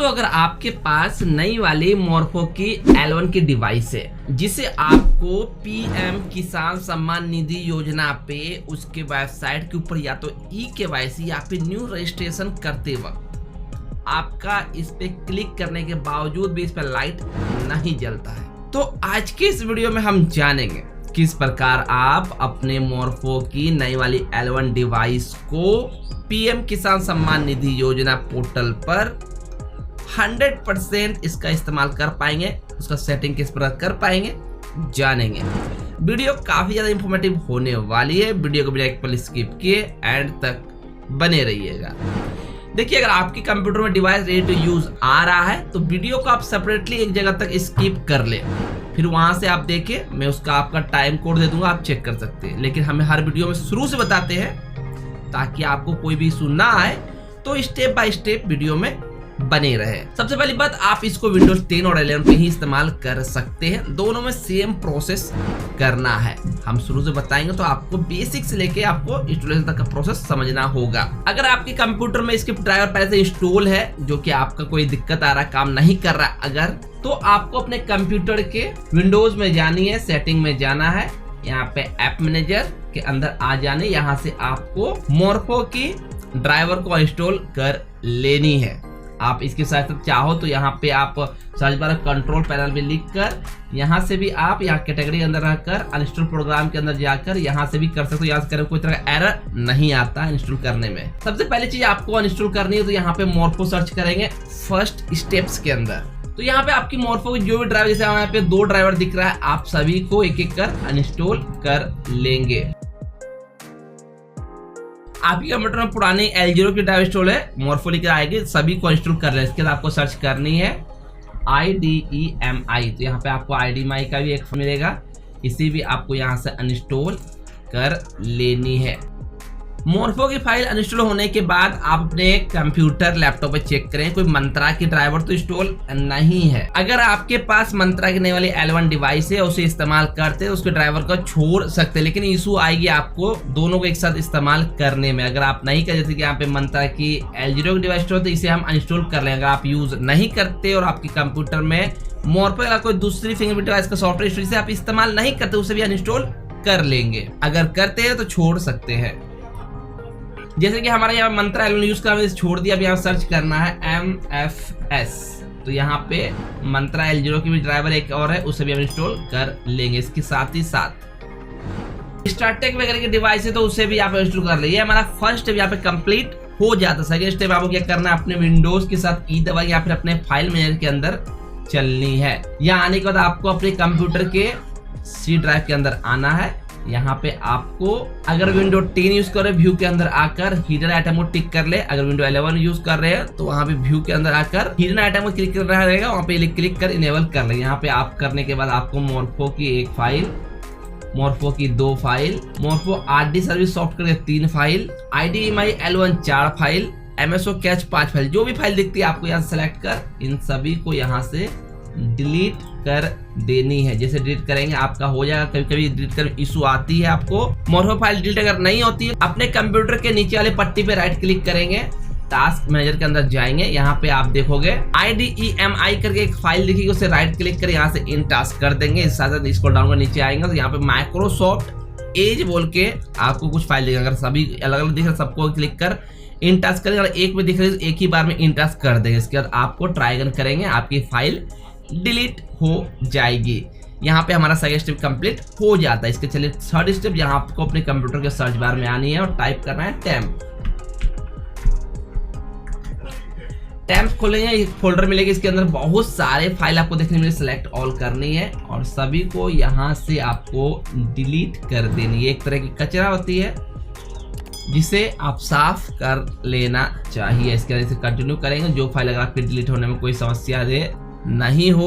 दोस्तों अगर आपके पास नई वाली मोरफो की L1 की डिवाइस है जिसे आपको पीएम किसान सम्मान निधि योजना पे उसके वेबसाइट के ऊपर या तो ई-केवाईसी या फिर न्यू रजिस्ट्रेशन करते वक्त आपका इस पे क्लिक करने के बावजूद भी इस पर लाइट नहीं जलता है, तो आज के इस वीडियो में हम जानेंगे किस प्रकार आप अपने मोरफो की नई वाली L1 डिवाइस को पीएम किसान सम्मान निधि योजना पोर्टल पर 100% इसका इस्तेमाल कर पाएंगे, उसका सेटिंग किस प्रकार कर पाएंगे जानेंगे। वीडियो काफी ज्यादा इंफॉर्मेटिव होने वाली है, वीडियो को बिना एक पल स्किप किए एंड तक बने रहिएगा। देखिए अगर आपके कंप्यूटर में डिवाइस रेडी टू यूज आ रहा है तो वीडियो को आप सेपरेटली एक जगह तक स्किप कर ले, फिर वहां से आप देखिए, मैं उसका आपका टाइम कोड दे दूंगा, आप चेक कर सकते हैं। लेकिन हमें हर वीडियो में शुरू से बताते हैं ताकि आपको कोई भी इशू ना आए, तो स्टेप बाय स्टेप वीडियो में बने रहे। सबसे पहली बात, आप इसको विंडोज 10 और 11 पे ही इस्तेमाल कर सकते हैं, दोनों में सेम प्रोसेस करना है। हम शुरू से बताएंगे तो आपको बेसिक से लेके आपको इंस्टॉलेशन तक का प्रोसेस समझना होगा। अगर आपके कंप्यूटर में इसके ड्राइवर पहले से इंस्टॉल है, जो कि आपका कोई दिक्कत आ रहा, काम नहीं कर रहा अगर, तो आपको अपने कंप्यूटर के विंडोज में जानी है, सेटिंग में जाना है, यहाँ पे ऐप मैनेजर के अंदर आ जाने, यहाँ से आपको मोरफो की ड्राइवर को इंस्टॉल कर लेनी है। आप इसके साथ चाहो तो यहाँ पे आप सर्च बार कंट्रोल पैनल में लिख कर यहाँ से भी आप यहाँ कैटेगरी के अंदर रहकर अनइंस्टॉल प्रोग्राम के अंदर जाकर यहाँ से भी कर सकते हो। यहाँ से कोई तरह का एरर नहीं आता इंस्टॉल करने में। सबसे पहली चीज आपको अनइंस्टॉल करनी है तो यहाँ पे मोरफो सर्च करेंगे फर्स्ट स्टेप्स के अंदर। तो यहाँ पे आपकी मोरफो की जो भी ड्राइवर, जैसे यहाँ पे 2 ड्राइवर दिख रहा है, आप सभी को एक एक कर अनइंस्टॉल कर लेंगे। आपके कंप्यूटर में पुरानी L0 की ड्राइव इंस्टॉल है, मोरफो लिखकर आएगी, सभी को इंस्टॉल कर लें। इसके बाद आपको सर्च करनी है IDEMI, तो यहाँ पे आपको IDEMI का भी एक मिलेगा, इसी भी आपको यहाँ से अनइंस्टॉल कर लेनी है। मोरफो की फाइल अनइंस्टॉल होने के बाद आप अपने कंप्यूटर लैपटॉप पे चेक करें कोई मंत्रा की ड्राइवर तो इंस्टॉल नहीं है। अगर आपके पास मंत्रा की नई वाली L1 डिवाइस है, उसे इस्तेमाल करते हैं, उसके ड्राइवर को छोड़ सकते हैं, लेकिन इशू आएगी आपको दोनों को एक साथ इस्तेमाल करने में। अगर आप नहीं कर, जैसे कि यहाँ पे मंत्रा की L0 की डिवाइस तो इसे हम अनइंस्टॉल कर लेंगे। अगर आप यूज नहीं करते और आपके कंप्यूटर में मोरफो का कोई दूसरी फिंगरप्रिंट डिवाइस का सॉफ्टवेयर जिसे आप इस्तेमाल नहीं करते, उसे भी अनइंस्टॉल कर लेंगे। अगर करते हैं तो छोड़ सकते हैं। जैसे कि हमारा यहाँ मंत्रा L1 यूज कर छोड़ दिया, अब यहाँ सर्च करना है MFS, तो यहाँ पे मंत्रा L0 की भी ड्राइवर एक और है, उसे भी हम इंस्टॉल कर लेंगे। इसके साथ ही साथ स्टार्टेक वगैरह की डिवाइस है तो उसे भी आप इंस्टॉल कर लेंगे। हमारा फर्स्ट स्टेप यहाँ पे कंप्लीट हो जाता है। सेकंड स्टेप आपको क्या करना है, अपने विंडोज के साथ ई दबाएं या फिर अपने फाइल मैनेजर के अंदर चलनी है। यहाँ आने के बाद आपको अपने कंप्यूटर के C ड्राइव के अंदर आना है। यहाँ पे आपको अगर विंडो 10 यूज कर रहे हैं, व्यू के अंदर आकर हिडन आइटम को टिक कर ले। अगर विंडो 11 यूज कर रहे हैं तो वहाँ पे व्यू के अंदर आकर हिडन आइटम को क्लिक कर रहा रहेगा, वहाँ पे क्लिक कर इनेबल कर ले। यहाँ पे आप करने के बाद आपको मोरफो की 1 फाइल, मोरफो की 2 file, Morpho RD service software 3 file, IDEMI L1 4 file, MSO catch 5 file, जो भी फाइल दिखती है आपको यहाँ सेलेक्ट कर इन सभी को यहाँ से डिलीट कर देनी है। जैसे डिलीट करेंगे आपका हो जाएगा। कभी कभी डिलीट कर इशू आती है आपको। मोरफो फाइल डिलीट अगर नहीं होती है, अपने कंप्यूटर के नीचे वाले पट्टी पे राइट क्लिक करेंगे, टास्क मैनेजर के अंदर जाएंगे, यहाँ पे आप देखोगे IDEMI करके एक फाइल दिखेगी, उसे राइट क्लिक कर यहाँ से इन टास्क कर देंगे। इस साथ इसको डाउन कर नीचे आएंगे तो यहाँ पे माइक्रोसॉफ्ट एज बोल के आपको कुछ फाइल दिखेगा। अगर सभी अलग अलग दिख रहे सबको क्लिक कर इन टास्क करेंगे, अगर एक में दिख रही एक ही बार में इन टास्क कर देंगे। इसके बाद आपको ट्राई रन करेंगे, आपकी फाइल डिलीट हो जाएगी। यहाँ पे हमारा सेकंड स्टेप कंप्लीट हो जाता है। इसके चलिए थर्ड स्टेप, यहाँ आपको अपने कंप्यूटर के सर्च बार में आनी है और टाइप करना है टेम्प। टेम्प खोलेंगे, एक फोल्डर मिलेगा, इसके अंदर बहुत सारे फाइल आपको देखने में सिलेक्ट ऑल करनी है और सभी को यहाँ से आपको डिलीट कर देनी है। एक तरह की कचरा होती है जिसे आप साफ कर लेना चाहिए। इसके बाद कंटिन्यू करेंगे। जो फाइल अगर आपके डिलीट होने में कोई समस्या दे नहीं हो,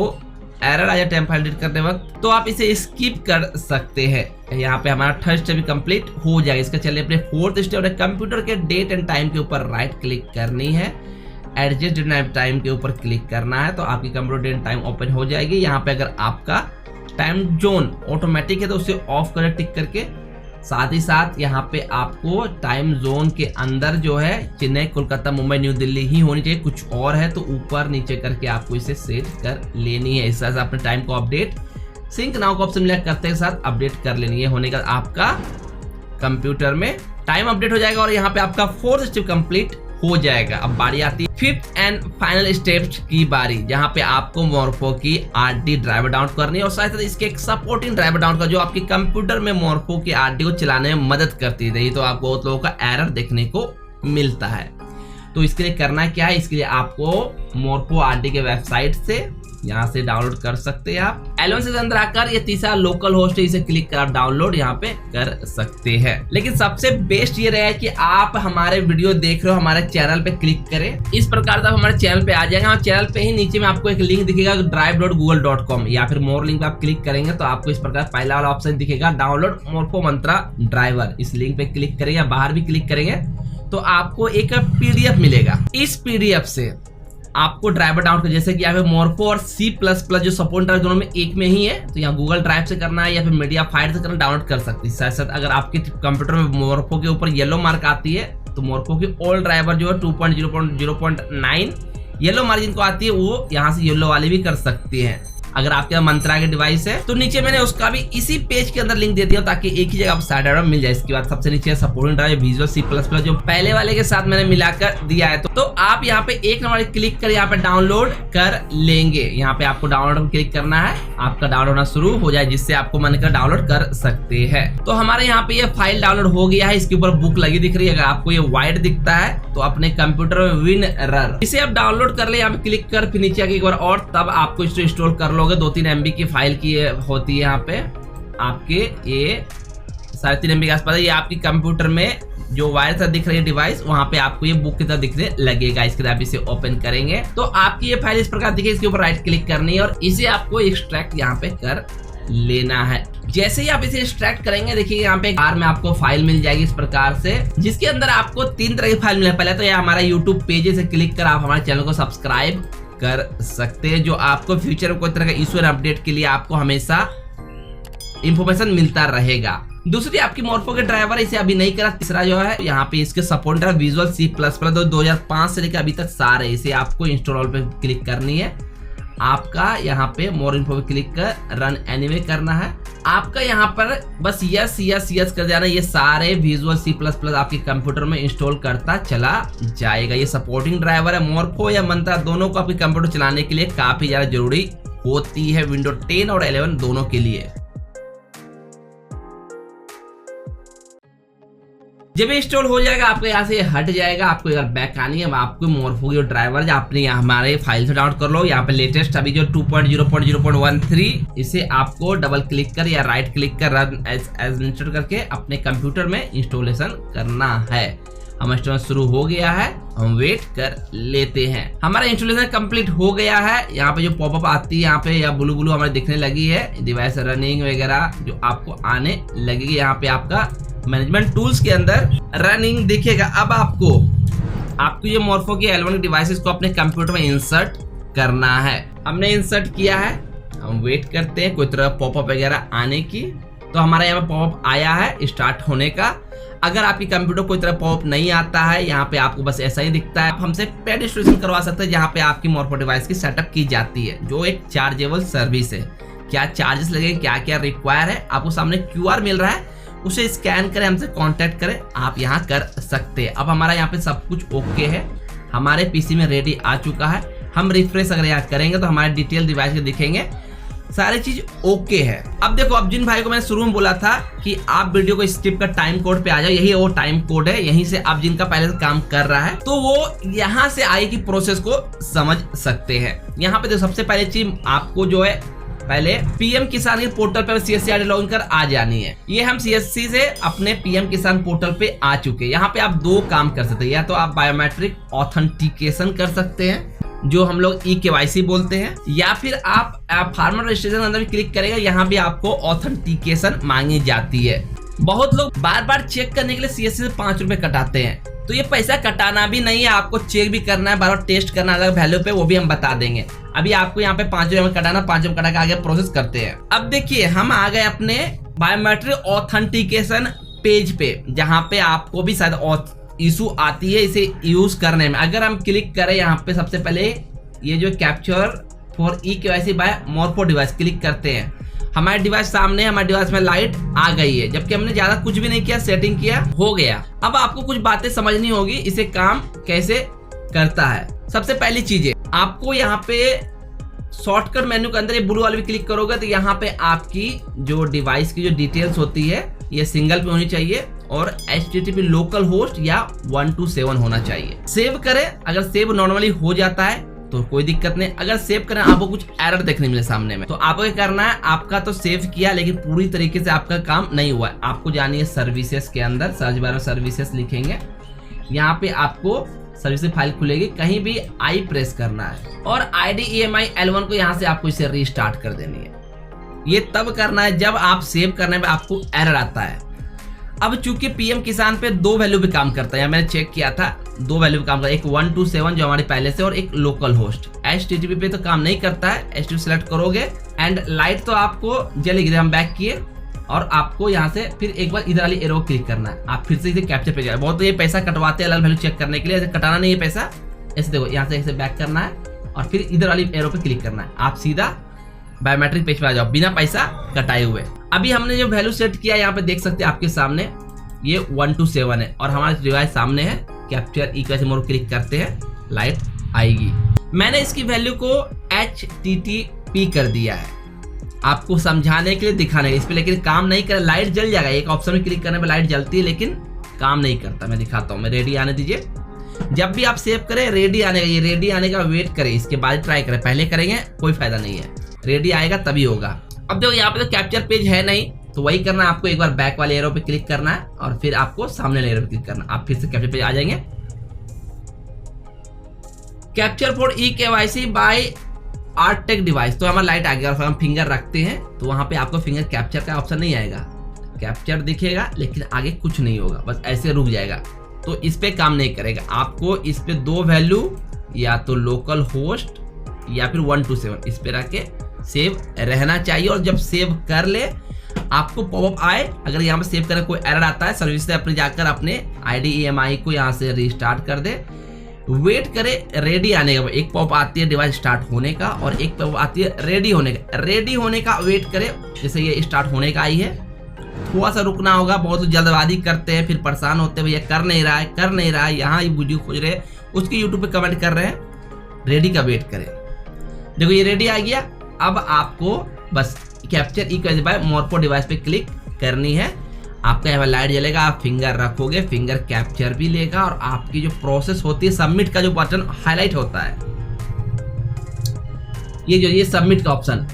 एरर आ जाए टेम्प फाइल डिलीट करते वक्त, तो आप इसे स्किप कर सकते हैं। यहाँ पे हमारा थर्ड स्टेप भी कंप्लीट हो जाएगा। इसका चलिए अपने फोर्थ स्टेप, कंप्यूटर के डेट एंड टाइम के ऊपर राइट क्लिक करनी है, एडजस्ट डेट एंड टाइम के ऊपर क्लिक करना है, तो आपकी computer date and time open हो जाएगी। यहाँ पे अगर आपका टाइम जोन ऑटोमेटिक है तो उसे ऑफ कर टिक करके साथ ही साथ यहाँ पे आपको टाइम जोन के अंदर जो है चेन्नई, कोलकाता, मुंबई, न्यू दिल्ली ही होनी चाहिए, कुछ और है तो ऊपर नीचे करके आपको इसे सेट कर लेनी है। इस तरह से अपने टाइम को अपडेट सिंक नाउ को ऑप्शन मिला करते के साथ अपडेट कर लेनी है। होने का आपका कंप्यूटर में टाइम अपडेट हो जाएगा और यहाँ पे आपका 4th स्टेप कंप्लीट हो जाएगा। अब बारी आती है 5th एंड फाइनल स्टेप्स की बारी, जहाँ पे आपको मॉर्फो की आरडी ड्राइवर डाउनलोड करनी है और साथ ही एक सपोर्टिंग ड्राइवर डाउनलोड कर जो आपके कंप्यूटर में मॉर्फो की आरडी को चलाने में मदद करती है। नहीं तो आपको बहुत लोगों का एरर देखने को मिलता है। तो इसके लिए करना क्या है, इसके लिए आपको मॉर्फो आरडी के वेबसाइट से यहाँ से डाउनलोड कर सकते हैं आप। L1 से अंदर आकर ये तीसरा लोकल होस्ट है, इसे क्लिक कर आप डाउनलोड यहाँ पे कर सकते हैं। लेकिन सबसे बेस्ट ये रहा कि आप हमारे वीडियो देख रहे हो हमारे चैनल पे क्लिक करें। इस प्रकार से आप हमारे चैनल पे आ जाएंगे और चैनल पे ही नीचे में आपको एक लिंक दिखेगा drive.google.com या फिर मोर लिंक पे आप क्लिक करेंगे तो आपको इस प्रकार पहला वाला ऑप्शन दिखेगा डाउनलोड मॉर्फो मंत्रा ड्राइवर। इस लिंक पे क्लिक करेंगे या बाहर भी क्लिक करेंगे तो आपको एक PDF मिलेगा। इस PDF से आपको ड्राइवर डाउनलोड कर, जैसे कि यहाँ पे मॉर्फो और C++ जो सपोर्ट ड्राइव दोनों में एक में ही है तो यहाँ गूगल ड्राइव से करना है या फिर मीडिया फायर से करना, डाउनलोड कर सकते हैं। साथ साथ अगर आपके कंप्यूटर में मॉर्फो के ऊपर येलो मार्क आती है तो मॉर्फो की ओल्ड ड्राइवर जो है 2.0.0.9 येलो मार्जिन को आती है वो यहाँ से येलो वाली भी कर सकती है। अगर आपके मंत्रा के डिवाइस है तो नीचे मैंने उसका भी इसी पेज के अंदर लिंक दे दिया ताकि एक ही जगह आप साइड ड्राइव मिल जाए। इसके बाद सबसे नीचे सपोर्टिंग ड्राइव विजुअल C++ जो पहले वाले के साथ मैंने मिलाकर दिया है तो आप यहाँ पे एक नंबर क्लिक कर यहाँ पे डाउनलोड कर लेंगे। यहाँ पे आपको डाउनलोड क्लिक करना है, आपका डाउनलोड होना शुरू हो जाए जिससे आपको मन कर डाउनलोड कर सकते हैं। तो हमारे यहाँ पे ये फाइल डाउनलोड हो गया है। इसके ऊपर बुक लगी दिख रही है, अगर आपको ये व्हाइट दिखता है तो अपने कंप्यूटर में WinRAR इसे आप डाउनलोड कर ले। यहाँ पे क्लिक कर फिर नीचे आके एक बार और तब आपको इसे इंस्टॉल कर लोगे। 2-3 MB की फाइल की होती है यहाँ पे आपके, ये 3.5 MB के आसपास है। ये आपकी कंप्यूटर में जो वायर से दिख रही है डिवाइस वहां पे आपको ये बुक की तरह दिखने लगेगा। इसके बाद आप इसे ओपन करेंगे तो आपकी ये फाइल इस प्रकार दिखेगी। इसके ऊपर राइट क्लिक करनी है और इसे आपको एक्सट्रैक्ट यहाँ पे कर लेना है। जैसे ही आप इसे एक्सट्रैक्ट करेंगे देखिए यहाँ पे कार में आपको फाइल मिल जाएगी इस प्रकार से, जिसके अंदर आपको 3 तरह की फाइल मिले। पहले तो ये हमारा यूट्यूब पेज से क्लिक कर आप हमारे चैनल को सब्सक्राइब कर सकते हैं, जो आपको फ्यूचर में कोई तरह का इशू अपडेट के लिए आपको हमेशा इंफॉर्मेशन मिलता रहेगा। दूसरी आपकी मॉर्फो के ड्राइवर, इसे अभी नहीं करा। तीसरा जो है यहाँ पे इसके सपोर्ट ड्राइव विजुअल C++ 2005 से लेकर अभी तक सारे, इसे आपको इंस्टॉल पे क्लिक करनी है। आपका यहाँ पे मोर इन्फो पे क्लिक कर रन एनीवे करना है। आपका यहाँ पर बस यस यस यस कर देना, ये सारे विजुअल C++ आपके कंप्यूटर में इंस्टॉल करता चला जाएगा। ये सपोर्टिंग ड्राइवर है, मॉर्फो या मंत्रा दोनों को आपके कंप्यूटर चलाने के लिए काफी ज्यादा जरूरी होती है, विंडोज 10 और 11 दोनों के लिए। जब इंस्टॉल हो जाएगा आपको यहाँ से हट जाएगा, आपको अगर बैक आनी है आपको मॉर्फो की ड्राइवर जो आपने हमारे फाइल से डाउनलोड कर लो। यहाँ पे लेटेस्ट अभी जो 2.0.0.13 इसे आपको डबल क्लिक कर या राइट क्लिक कर रन एज इंस्टॉल करके अपने कंप्यूटर में इंस्टॉलेशन करना है। हम इंस्टॉलेशन शुरू हो गया है, हम वेट कर लेते हैं। हमारा इंस्टॉलेशन कंप्लीट हो गया है। यहाँ पे जो पॉपअप आती है यहाँ पे या ब्लू ब्लू हमारे दिखने लगी है, डिवाइस रनिंग वगैरह जो आपको आने लगेगी। यहाँ पे आपका मैनेजमेंट टूल्स के अंदर रनिंग दिखेगा। अब आपको ये मॉर्फो की L1 डिवाइसेस को अपने कंप्यूटर में इंसर्ट करना है। हमने इंसर्ट किया है, हम वेट करते हैं कोई तरह पॉपअप वगैरह आने की। तो हमारा यहाँ पे पॉपअप आया है स्टार्ट होने का। अगर आपकी कंप्यूटर कोई तरह पॉपअप नहीं आता है, यहाँ पे आपको बस ऐसा ही दिखता है। आप हमसे पेड इंस्टॉलेशन करवा सकते हैं जहाँ पे आपकी मॉर्फो डिवाइस की सेटअप की जाती है, जो एक चार्जेबल सर्विस है। क्या चार्जेस लगेंगे, क्या क्या रिक्वायर है, आपको सामने QR मिल रहा है, उसे स्कैन करें, हमसे कांटेक्ट करें, आप यहाँ कर सकते हैं। अब हमारा यहाँ पे सब कुछ ओके है, हमारे पीसी में रेडी आ चुका है। हम रिफ्रेश अगर यहाँ करेंगे तो हमारे डिटेल डिवाइस के दिखेंगे, सारी चीज ओके है। अब देखो, अब जिन भाई को मैंने शुरू में बोला था कि आप वीडियो को स्किप कर टाइम कोड पे आ जाओ, यही वो टाइम कोड है। यहीं से आप जिनका पहले से काम कर रहा है तो वो यहाँ से आगे की प्रोसेस को समझ सकते हैं। यहाँ पे सबसे पहले चीज आपको जो है पहले PM किसान के पोर्टल पर CSC ID लॉगिन कर आ जानी है। ये हम CSC से अपने PM किसान पोर्टल पे आ चुके हैं। यहाँ पे आप 2 काम कर सकते हैं, या तो आप बायोमेट्रिक ऑथेंटिकेशन कर सकते हैं जो हम लोग eKYC बोलते हैं, या फिर आप फार्मर रजिस्ट्रेशन अंदर भी क्लिक करेगा, यहाँ भी आपको ऑथेंटिकेशन मांगी जाती है। बहुत लोग बार बार चेक करने के लिए CSC से 5 रुपए कटाते हैं, तो ये पैसा कटाना भी नहीं है, आपको चेक भी करना है, बार बार टेस्ट करना अलग वैल्यू पे, वो भी हम बता देंगे। अभी आपको यहाँ पे 5 रुपए कटाना, 5 रुपए कटा के आगे प्रोसेस करते हैं। अब देखिए हम आ गए अपने बायोमेट्रिक ऑथेंटिकेशन पेज पे जहां पे आपको भी शायद इशू आती है इसे यूज करने में। अगर हम क्लिक करें यहाँ पे सबसे पहले ये जो capture for eKYC by Morpho device click करते हैं, हमारे डिवाइस सामने, हमारे डिवाइस में लाइट आ गई है, जबकि हमने ज्यादा कुछ भी नहीं किया, सेटिंग किया, हो गया। अब आपको कुछ बातें समझनी होगी इसे काम कैसे करता है। सबसे पहली चीजें आपको यहाँ पे शॉर्टकट मेन्यू के अंदर ये ब्लू वाले भी क्लिक करोगे तो यहाँ पे आपकी जो डिवाइस की जो डिटेल्स होती है ये सिंगल पे होनी चाहिए और HTTP लोकल होस्ट या 127 होना चाहिए। सेव करें, अगर सेव नॉर्मली हो जाता है तो कोई दिक्कत नहीं। अगर सेव करें आपको कुछ एरर देखने मिले सामने में, तो आपको क्या करना है, आपका तो सेव किया लेकिन पूरी तरीके से आपका काम नहीं हुआ है। आपको जानिए सर्विसेज के अंदर, सर्च बार में सर्विसेज लिखेंगे, यहाँ पे आपको सर्विसेज फाइल खुलेगी, कहीं भी आई प्रेस करना है और IDEMI L1 को यहाँ से आपको इसे रीस्टार्ट कर देनी है। ये तब करना है जब आप सेव करने में आपको एरर आता है। अब चूंकि PM किसान पे 2 वैल्यू पे काम करता है, मैंने चेक किया था 2 वैल्यू पे काम करता है, एक 127 जो हमारे पहले से और एक लोकल होस्ट। HTTP पे तो काम नहीं करता है, HTTP सेलेक्ट करोगे एंड लाइट तो आपको जलेगी। हम बैक किए और आपको यहाँ से फिर एक बार इधर वाली एरो क्लिक करना है, आप फिर से इसे कैप्चर पे जाए। बहुत तो ये पैसा कटवाते हैं अलग वैल्यू चेक करने के लिए, ऐसे कटाना नहीं है पैसा। ऐसे देखो यहाँ से ऐसे बैक करना है और फिर इधर वाली एरो पे क्लिक करना है, आप सीधा बायोमेट्रिक पेज पे आ जाओ बिना पैसा कटाए हुए। अभी हमने जो वैल्यू सेट किया यहाँ पे देख सकते हैं आपके सामने ये 127 है और हमारा डिवाइस सामने है। कैप्चर eKYC मोड क्लिक करते हैं, लाइट आएगी। मैंने इसकी वैल्यू को HTTP कर दिया है आपको समझाने के लिए, दिखाने के लिए। इस पे लेकिन काम नहीं कर, लाइट जल जाएगा। एक ऑप्शन में क्लिक करने पे लाइट जलती है लेकिन काम नहीं करता। मैं दिखाता हूँ, मैं रेडी आने दीजिए। जब भी आप सेव करें रेडी आने का, ये रेडी आने का वेट करें, इसके बाद ट्राई करें। पहले करेंगे कोई फायदा नहीं है, रेडी आएगा तभी होगा। अब देखो यहाँ पे तो कैप्चर पेज है नहीं, तो वही करना है आपको, एक बार बैक वाले एरो पे क्लिक करना है और फिर आपको सामने वाले एरो पे क्लिक करना है। आप फिर से कैप्चर पेज आ जाएंगे। कैप्चर फॉर eKYC बाय आर्टेक डिवाइस, तो हमारा लाइट आ गया और हम फिंगर रखते हैं तो वहां पे आपको फिंगर कैप्चर का ऑप्शन नहीं आएगा, कैप्चर दिखेगा लेकिन आगे कुछ नहीं होगा, बस ऐसे रुक जाएगा। तो इस पे काम नहीं करेगा। आपको इस पे 2 वैल्यू या तो लोकल होस्ट या फिर 127 इस पे रख के सेव रहना चाहिए। और जब सेव कर ले आपको पॉपअप आए, अगर यहाँ पे सेव करने कोई एरर आता है, सर्विस से अपने जाकर अपने IDEMI को यहाँ से रिस्टार्ट कर दे, वेट करे रेडी आने का। एक पॉप आती है डिवाइस स्टार्ट होने का और एक पॉप आती है रेडी होने का। रेडी होने का वेट करे, जैसे ये स्टार्ट होने का आई है, थोड़ा सा रुकना होगा। बहुत जल्दबाजी करते हैं, फिर परेशान होते हैं, भैया कर नहीं रहा है, यहाँ ये वीडियो खोज रहे हैं, उसके यूट्यूब पे कमेंट कर रहे हैं, रेडी का वेट करें। देखो ये रेडी आ गया। अब आपको बस capture eKYC by Morpho device पे क्लिक करनी है। आपका यहाँ लाइट जलेगा, आप फिंगर रखोगे, फिंगर कैप्चर भी लेगा और आपकी जो प्रोसेस होती है, सबमिट का जो बटन हाईलाइट होता है, ये सबमिट का ऑप्शन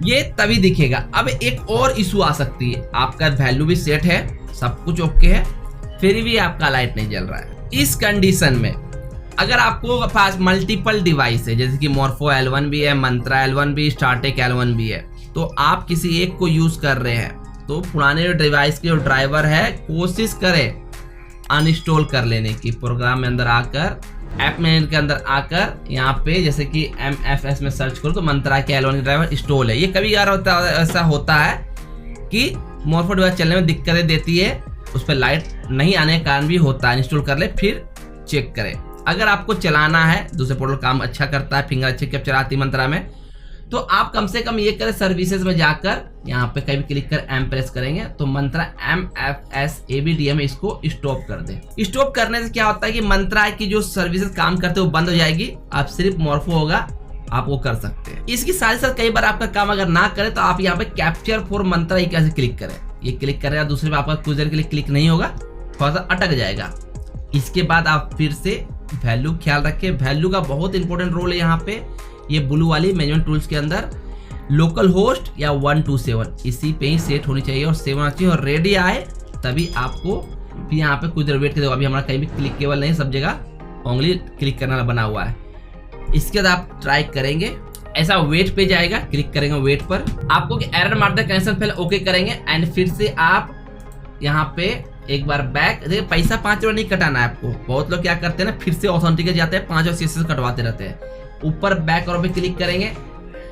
ये तभी दिखेगा। अब एक और इशू आ सकती है, आपका वैल्यू भी सेट है, सब कुछ ओके है, फिर भी आपका लाइट नहीं जल रहा है। इस कंडीशन में अगर आपको पास मल्टीपल डिवाइस है, जैसे कि मोरफो L1 भी है, मंत्रा L1 भी, स्टार्टेक L1 भी है, तो आप किसी एक को यूज कर रहे हैं तो पुराने जो डिवाइस के जो ड्राइवर है कोशिश करें अनइंस्टॉल कर लेने की। प्रोग्राम में अंदर आकर, ऐप में के अंदर आकर, यहाँ पे जैसे कि MFS में सर्च करो तो मंत्रा के L1 ड्राइवर इंस्टॉल है। ये कभी यार ऐसा होता है कि मोरफो डिवाइस चलने में दिक्कतें देती है, उस पर लाइट नहीं आने के कारण भी होता है। इंस्टॉल कर ले फिर चेक करें। अगर आपको चलाना है, दूसरे पोर्टल काम अच्छा करता है, फिंगर अच्छे कैप्चर आती मंत्रा में, तो आप कम से कम ये करें, सर्विसेज में जाकर यहाँ पे कहीं भी क्लिक कर M प्रेस करेंगे तो मंत्रा MFS ABDM इसको स्टॉप कर दे। स्टॉप करने से क्या होता है कि मंत्रा की जो सर्विसेज काम करते हैं वो बंद हो जाएगी, आप सिर्फ मोरफो होगा, आप वो कर सकते हैं। इसकी साथ साथ कई बार आपका काम अगर ना करे तो आप यहाँ पे कैप्चर फॉर मंत्रा कैसे क्लिक करें, ये क्लिक करेगा, दूसरे पे आपका कुछ देर के लिए क्लिक नहीं होगा, थोड़ा सा अटक जाएगा। इसके बाद आप फिर से वैल्यू ख्याल रखें, वैल्यू का बहुत इंपॉर्टेंट रोल है यहाँ पे। ये ब्लू वाली मैनेजमेंट टूल्स के अंदर लोकल होस्ट या 127 इसी पे ही सेट होनी चाहिए और सेव होना चाहिए और रेडी आए तभी आपको भी यहाँ पे कुछ देर वेट कर दो। अभी हमारा कहीं भी क्लिकेबल नहीं, सब जगह ओनली क्लिक करना बना हुआ है। इसके बाद आप ट्राई करेंगे, ऐसा वेट पे जाएगा, क्लिक करेंगे वेट पर, आपको एरर मारता है, कैंसिल पहले ओके करेंगे एंड फिर से आप यहाँ पे एक बार बैक। देखिए पैसा 5 रुपये नहीं कटाना है आपको। बहुत लोग क्या करते हैं ना, फिर से ऑथेंटिकेट जाते हैं, 5 और 6 कटवाते रहते हैं। ऊपर बैक एरो पे क्लिक करेंगे,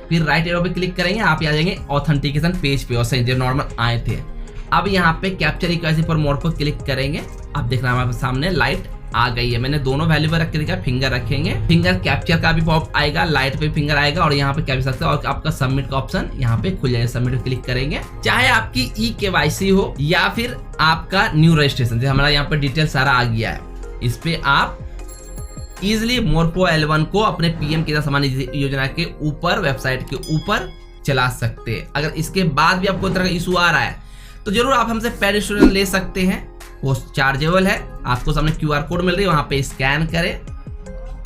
फिर राइट एरो पे क्लिक करेंगे, आप आ जाएंगे ऑथेंटिकेशन पेज पे, और जो नॉर्मल आए थे अब यहाँ पे कैप्चर इक्वेशन पर मोर पर क्लिक करेंगे। अब देखना हमारे सामने लाइट आ गई है। मैंने दोनों वैल्यू पर रख के देखा, फिंगर रखेंगे, फिंगर कैप्चर का भी पॉप आएगा, लाइट पे फिंगर आएगा और यहाँ पे क्या भी सकते हैं और आपका सबमिट का ऑप्शन यहाँ पे खुल जाएगा। सबमिट पे क्लिक करेंगे। चाहे आपकी KYC हो या फिर आपका न्यू रजिस्ट्रेशन, जैसे हमारा यहाँ पे डिटेल सारा आ गया है, इस पे आप इजिली मोरपो L1 को अपने PM किसान सम्मान निधि योजना के ऊपर, वेबसाइट के ऊपर चला सकते हैं। अगर इसके बाद भी आपको तरह का इशू आ रहा है तो जरूर आप हमसे पेड इंश्योरेंस ले सकते हैं, वो चार्जेबल है। आपको सामने QR कोड मिल रही है, वहां पे स्कैन करें,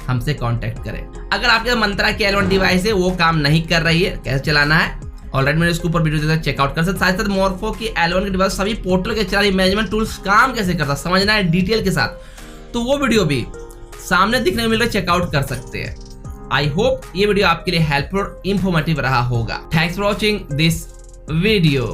हमसे कांटेक्ट करें। अगर आपके मंत्रा की L1 डिवाइस है वो काम नहीं कर रही है, कैसे चलाना है ऑलरेडी मैंने इसके ऊपर वीडियो देता है, चेकआउट कर सकते। साथ साथ मोरपो की L1 की डिवाइस सभी पोर्टल के चला मैनेजमेंट टूल्स काम कैसे करता समझना है डिटेल के साथ, तो वो वीडियो भी सामने दिखने में मिल रहा है, चेकआउट कर सकते हैं। आई होप ये वीडियो आपके लिए हेल्पफुल और इंफॉर्मेटिव रहा होगा। Thanks for watching this video.